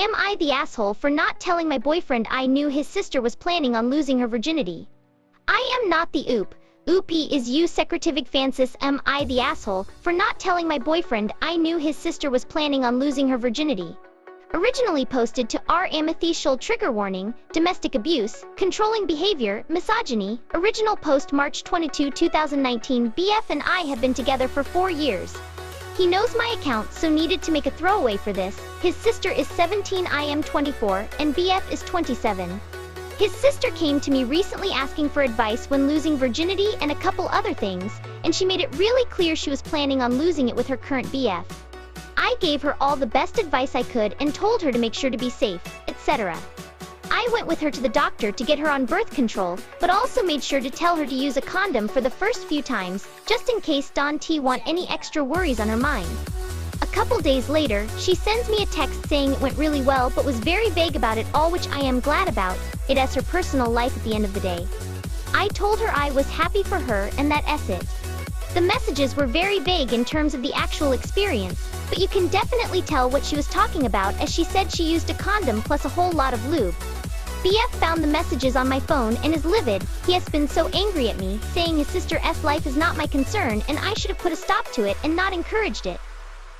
Am I the asshole for not telling my boyfriend I knew his sister was planning on losing her virginity? I am not the oop. Oopie is you secretivig fancis. Am I the asshole for not telling my boyfriend I knew his sister was planning on losing her virginity? Originally posted to R. Amethyst trigger warning, domestic abuse, controlling behavior, misogyny. Original post March 22, 2019. BF and I have been together for 4 years. He knows my account, so needed to make a throwaway for this. His sister is 17, I am 24, and BF is 27. His sister came to me recently asking for advice when losing virginity and a couple other things, and she made it really clear she was planning on losing it with her current BF. I gave her all the best advice I could and told her to make sure to be safe, etc. I went with her to the doctor to get her on birth control, but also made sure to tell her to use a condom for the first few times, just in case Don T want any extra worries on her mind. A couple days later, she sends me a text saying it went really well but was very vague about it all, which I am glad about. It as her personal life at the end of the day. I told her I was happy for her and that's it. The messages were very vague in terms of the actual experience, but you can definitely tell what she was talking about as she said she used a condom plus a whole lot of lube. BF found the messages on my phone and is livid. He has been so angry at me, saying his sister's life is not my concern and I should have put a stop to it and not encouraged it.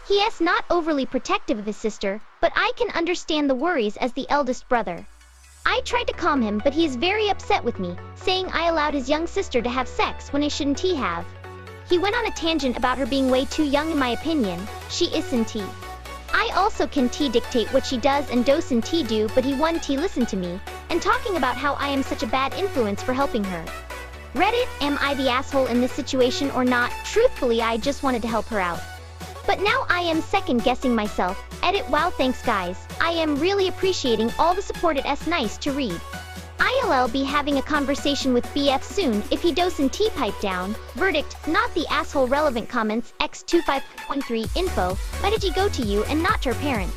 He is not overly protective of his sister, but I can understand the worries as the eldest brother. I tried to calm him, but he is very upset with me, saying I allowed his young sister to have sex when I shouldn't have. He went on a tangent about her being way too young in my opinion. She isn't. I also can dictate what she does and doesn't do, but he won't listen to me, and talking about how I am such a bad influence for helping her. Reddit, am I the asshole in this situation or not? Truthfully, I just wanted to help her out. But now I am second guessing myself. Edit. Wow, thanks guys. I am really appreciating all the support. It's nice to read. I'll be having a conversation with BF soon if he doesn't pipe down. Verdict, not the asshole. Relevant comments, X25.3 info. Why did he go to you and not to her parents?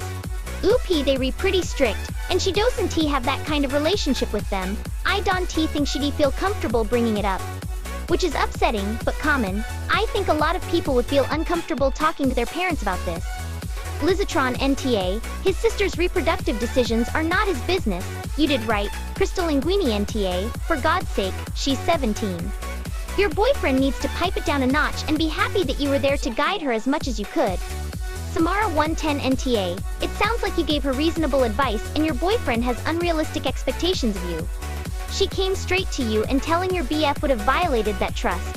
Oopie, they re pretty strict, and she doesn't have that kind of relationship with them. I don't think she'd feel comfortable bringing it up. Which is upsetting, but common. I think a lot of people would feel uncomfortable talking to their parents about this. Lizatron NTA, his sister's reproductive decisions are not his business. You did right. Crystal Linguini NTA, for God's sake, she's 17. Your boyfriend needs to pipe it down a notch and be happy that you were there to guide her as much as you could. Samara 110 NTA, it sounds like you gave her reasonable advice and your boyfriend has unrealistic expectations of you. She came straight to you, and telling your BF would have violated that trust.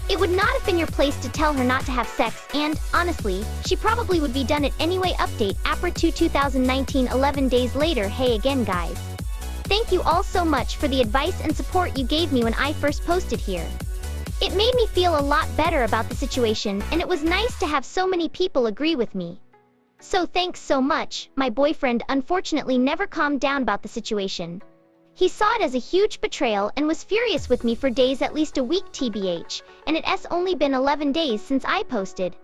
It would not have been your place to tell her not to have sex, and, honestly, she probably would be done it anyway. Update, April 2, 2019, 11 days later. Hey again guys. Thank you all so much for the advice and support you gave me when I first posted here. It made me feel a lot better about the situation, and it was nice to have so many people agree with me. So thanks so much. My boyfriend unfortunately never calmed down about the situation. He saw it as a huge betrayal and was furious with me for days, at least a week tbh, and it's only been 11 days since I posted.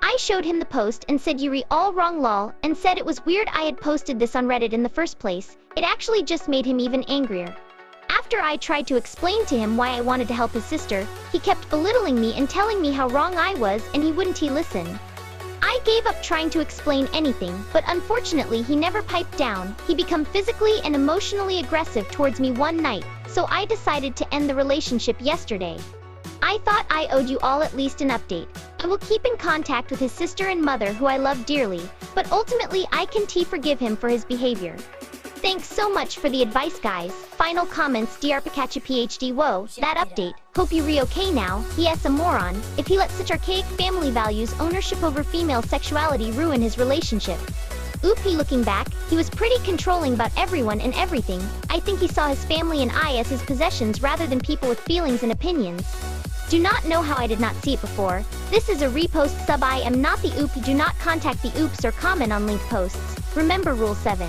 I showed him the post and said you re all wrong lol, and said it was weird I had posted this on Reddit in the first place. It actually just made him even angrier. After I tried to explain to him why I wanted to help his sister, he kept belittling me and telling me how wrong I was, and he wouldn't listen. I gave up trying to explain anything, but unfortunately he never piped down. He became physically and emotionally aggressive towards me one night, so I decided to end the relationship yesterday. I thought I owed you all at least an update. I will keep in contact with his sister and mother, who I love dearly, but ultimately I can forgive him for his behavior. Thanks so much for the advice guys. Final comments, Dr. Pikachu PhD. Whoa, that update. Hope you re okay now. He is a moron. If he let such archaic family values, ownership over female sexuality, ruin his relationship. Oopie, looking back, he was pretty controlling about everyone and everything. I think he saw his family and I as his possessions rather than people with feelings and opinions. Do not know how I did not see it before. This is a repost sub. I am not the oop. Do not contact the oops or comment on linked posts. Remember Rule 7.